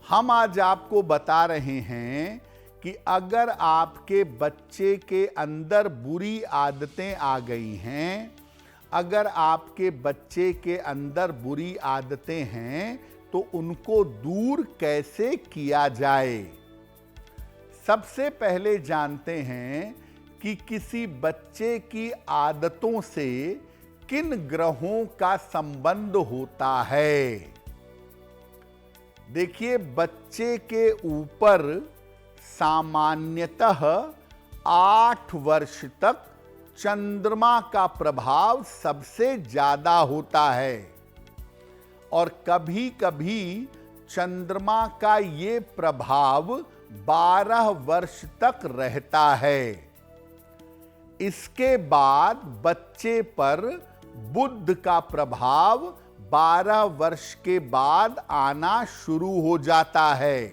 हम आज आपको बता रहे हैं कि अगर आपके बच्चे के अंदर बुरी आदतें आ गई हैं, अगर आपके बच्चे के अंदर बुरी आदतें हैं तो उनको दूर कैसे किया जाए। सबसे पहले जानते हैं कि किसी बच्चे की आदतों से किन ग्रहों का संबंध होता है। देखिए, बच्चे के ऊपर सामान्यतः 8 वर्ष तक चंद्रमा का प्रभाव सबसे ज्यादा होता है और कभी-कभी चंद्रमा का ये प्रभाव 12 वर्ष तक रहता है। इसके बाद बच्चे पर बुध का प्रभाव 12 वर्ष के बाद आना शुरू हो जाता है।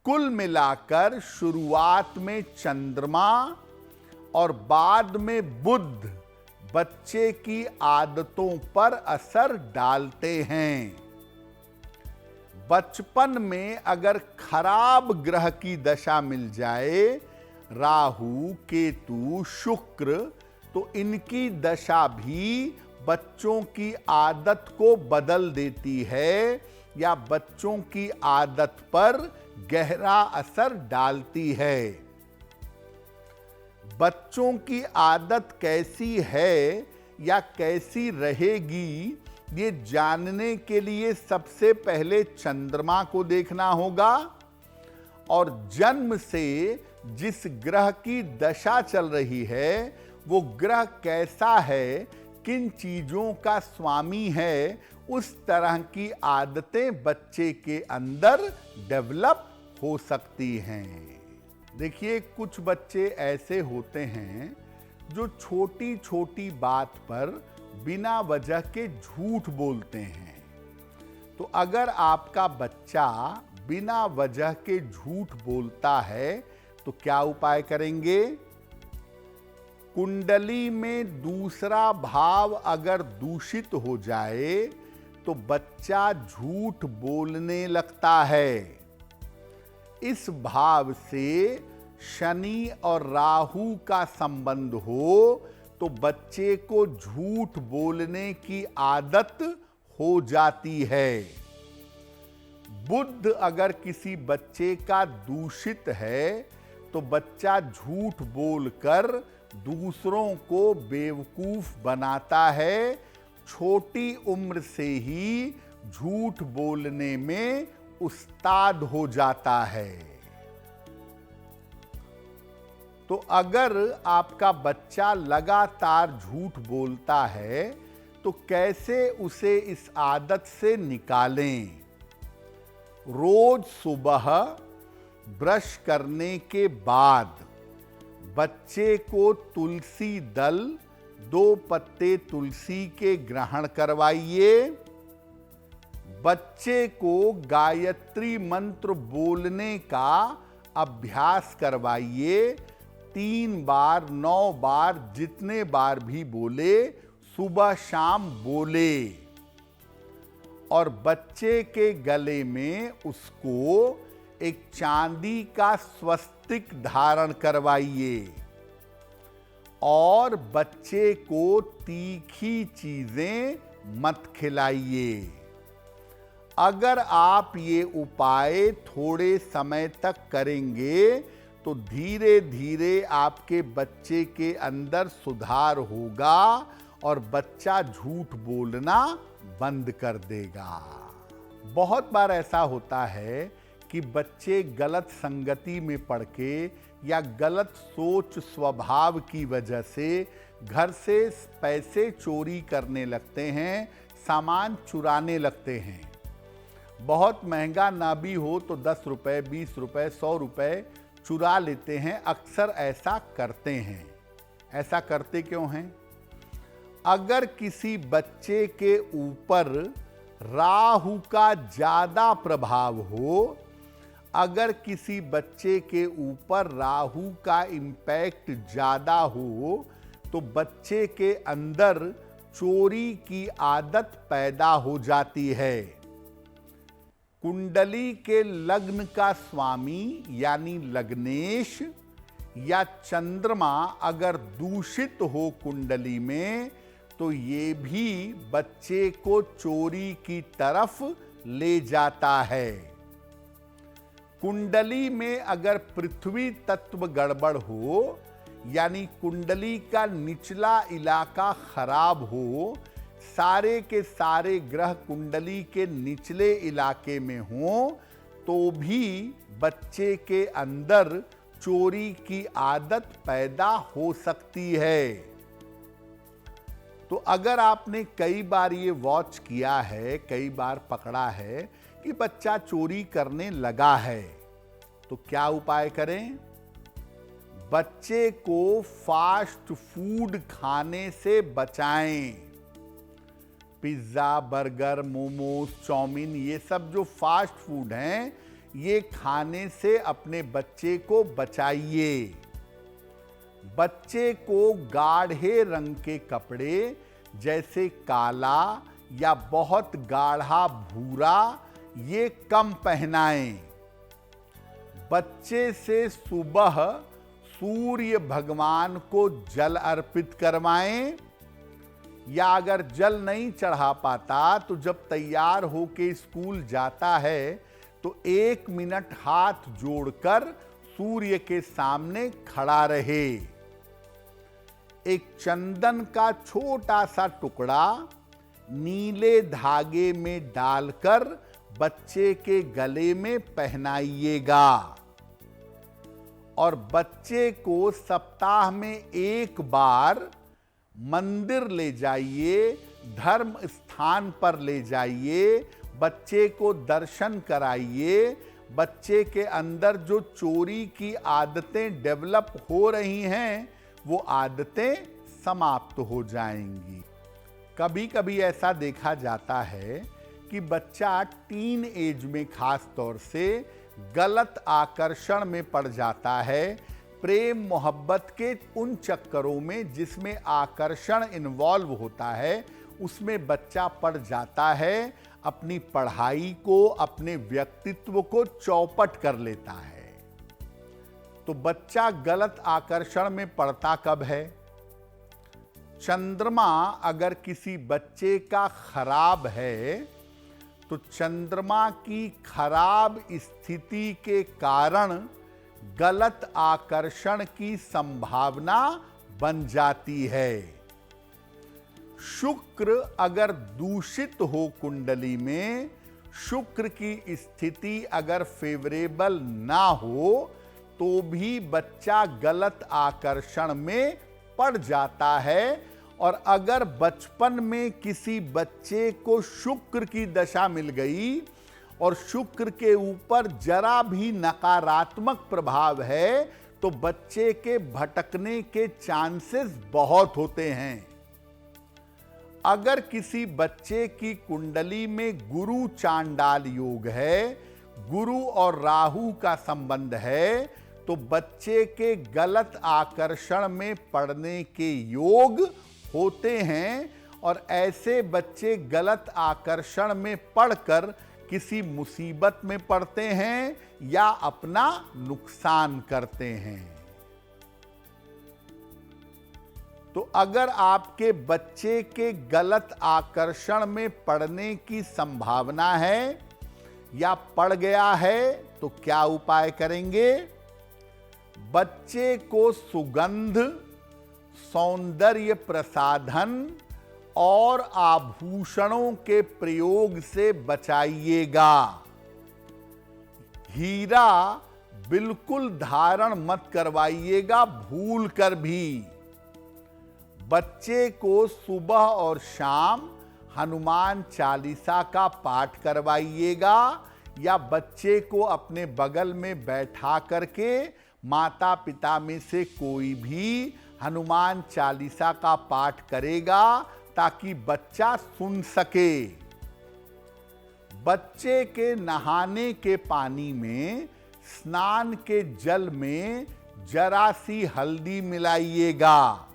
कुल मिलाकर शुरुआत में चंद्रमा और बाद में बुध बच्चे की आदतों पर असर डालते हैं। बचपन में अगर खराब ग्रह की दशा मिल जाए, राहु, केतु, शुक्र, तो इनकी दशा भी बच्चों की आदत को बदल देती है या बच्चों की आदत पर गहरा असर डालती है। बच्चों की आदत कैसी है या कैसी रहेगी, ये जानने के लिए सबसे पहले चंद्रमा को देखना होगा और जन्म से जिस ग्रह की दशा चल रही है वो ग्रह कैसा है, किन चीजों का स्वामी है, उस तरह की आदतें बच्चे के अंदर डेवलप हो सकती हैं। देखिए, कुछ बच्चे ऐसे होते हैं जो छोटी छोटी बात पर बिना वजह के झूठ बोलते हैं। तो अगर आपका बच्चा बिना वजह के झूठ बोलता है तो क्या उपाय करेंगे। कुंडली में दूसरा भाव अगर दूषित हो जाए तो बच्चा झूठ बोलने लगता है। इस भाव से शनि और राहु का संबंध हो तो बच्चे को झूठ बोलने की आदत हो जाती है। बुध अगर किसी बच्चे का दूषित है तो बच्चा झूठ बोलकर दूसरों को बेवकूफ बनाता है। छोटी उम्र से ही झूठ बोलने में उस्ताद हो जाता है। तो अगर आपका बच्चा लगातार झूठ बोलता है तो कैसे उसे इस आदत से निकालें। रोज सुबह ब्रश करने के बाद बच्चे को तुलसी दल 2 पत्ते तुलसी के ग्रहण करवाइए। बच्चे को गायत्री मंत्र बोलने का अभ्यास करवाइए। 3 बार, 9 बार, जितने बार भी बोले, सुबह शाम बोले। और बच्चे के गले में उसको एक चांदी का स्वस्तिक धारण करवाइए और बच्चे को तीखी चीजें मत खिलाइए। अगर आप ये उपाय थोड़े समय तक करेंगे तो धीरे धीरे आपके बच्चे के अंदर सुधार होगा और बच्चा झूठ बोलना बंद कर देगा। बहुत बार ऐसा होता है कि बच्चे गलत संगति में पड़ के या गलत सोच स्वभाव की वजह से घर से पैसे चोरी करने लगते हैं, सामान चुराने लगते हैं। बहुत महंगा ना भी हो तो 10 रुपए, 20 रुपए, 100 रुपए चुरा लेते हैं। अक्सर ऐसा करते हैं। ऐसा करते क्यों हैं? अगर किसी बच्चे के ऊपर राहु का ज्यादा प्रभाव हो, अगर किसी बच्चे के ऊपर राहु का इम्पैक्ट ज्यादा हो तो बच्चे के अंदर चोरी की आदत पैदा हो जाती है। कुंडली के लग्न का स्वामी यानी लग्नेश या चंद्रमा अगर दूषित हो कुंडली में तो ये भी बच्चे को चोरी की तरफ ले जाता है। कुंडली में अगर पृथ्वी तत्व गड़बड़ हो यानी कुंडली का निचला इलाका खराब हो, सारे के सारे ग्रह कुंडली के निचले इलाके में हों, तो भी बच्चे के अंदर चोरी की आदत पैदा हो सकती है। तो अगर आपने कई बार ये वॉच किया है, कई बार पकड़ा है कि बच्चा चोरी करने लगा है, तो क्या उपाय करें? बच्चे को फास्ट फूड खाने से बचाएं। पिज्जा, बर्गर, मोमोज, चाउमीन, ये सब जो फास्ट फूड हैं, ये खाने से अपने बच्चे को बचाइए। बच्चे को गाढ़े रंग के कपड़े जैसे काला या बहुत गाढ़ा भूरा ये कम पहनाएं। बच्चे से सुबह सूर्य भगवान को जल अर्पित करवाएं, या अगर जल नहीं चढ़ा पाता तो जब तैयार होके स्कूल जाता है तो 1 मिनट हाथ जोड़कर सूर्य के सामने खड़ा रहे। एक चंदन का छोटा सा टुकड़ा नीले धागे में डालकर बच्चे के गले में पहनाइएगा और बच्चे को सप्ताह में 1 बार मंदिर ले जाइए, धर्म स्थान पर ले जाइए, बच्चे को दर्शन कराइए। बच्चे के अंदर जो चोरी की आदतें डेवलप हो रही हैं, वो आदतें समाप्त हो जाएंगी। कभी कभी ऐसा देखा जाता है कि बच्चा टीन एज में खास तौर से गलत आकर्षण में पड़ जाता है, प्रेम मोहब्बत के उन चक्करों में जिसमें आकर्षण इन्वॉल्व होता है, उसमें बच्चा पड़ जाता है, अपनी पढ़ाई को, अपने व्यक्तित्व को चौपट कर लेता है। तो बच्चा गलत आकर्षण में पड़ता कब है? चंद्रमा अगर किसी बच्चे का खराब है तो चंद्रमा की खराब स्थिति के कारण गलत आकर्षण की संभावना बन जाती है। शुक्र अगर दूषित हो कुंडली में, शुक्र की स्थिति अगर फेवरेबल ना हो, तो भी बच्चा गलत आकर्षण में पड़ जाता है। और अगर बचपन में किसी बच्चे को शुक्र की दशा मिल गई और शुक्र के ऊपर जरा भी नकारात्मक प्रभाव है, तो बच्चे के भटकने के चांसेस बहुत होते हैं। अगर किसी बच्चे की कुंडली में गुरु चांडाल योग है, गुरु और राहु का संबंध है, तो बच्चे के गलत आकर्षण में पड़ने के योग होते हैं और ऐसे बच्चे गलत आकर्षण में पड़कर किसी मुसीबत में पड़ते हैं या अपना नुकसान करते हैं। तो अगर आपके बच्चे के गलत आकर्षण में पड़ने की संभावना है या पड़ गया है, तो क्या उपाय करेंगे? बच्चे को सुगंध, सौंदर्य प्रसाधन और आभूषणों के प्रयोग से बचाइएगा। हीरा बिल्कुल धारण मत करवाइएगा भूल कर भी। बच्चे को सुबह और शाम हनुमान चालीसा का पाठ करवाइएगा या बच्चे को अपने बगल में बैठा करके माता पिता में से कोई भी हनुमान चालीसा का पाठ करेगा ताकि बच्चा सुन सके। बच्चे के नहाने के पानी में, स्नान के जल में जरा सी हल्दी मिलाइएगा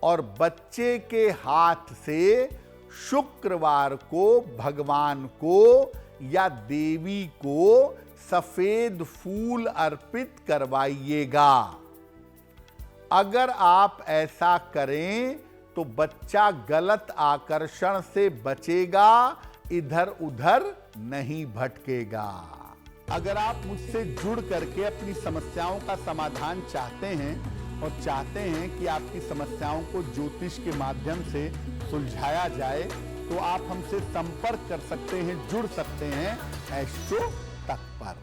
और बच्चे के हाथ से शुक्रवार को भगवान को या देवी को सफेद फूल अर्पित करवाइएगा। अगर आप ऐसा करें तो बच्चा गलत आकर्षण से बचेगा, इधर उधर नहीं भटकेगा। अगर आप मुझसे जुड़ करके अपनी समस्याओं का समाधान चाहते हैं और चाहते हैं कि आपकी समस्याओं को ज्योतिष के माध्यम से सुलझाया जाए, तो आप हमसे संपर्क कर सकते हैं, जुड़ सकते हैं एस्ट्रो तक पर।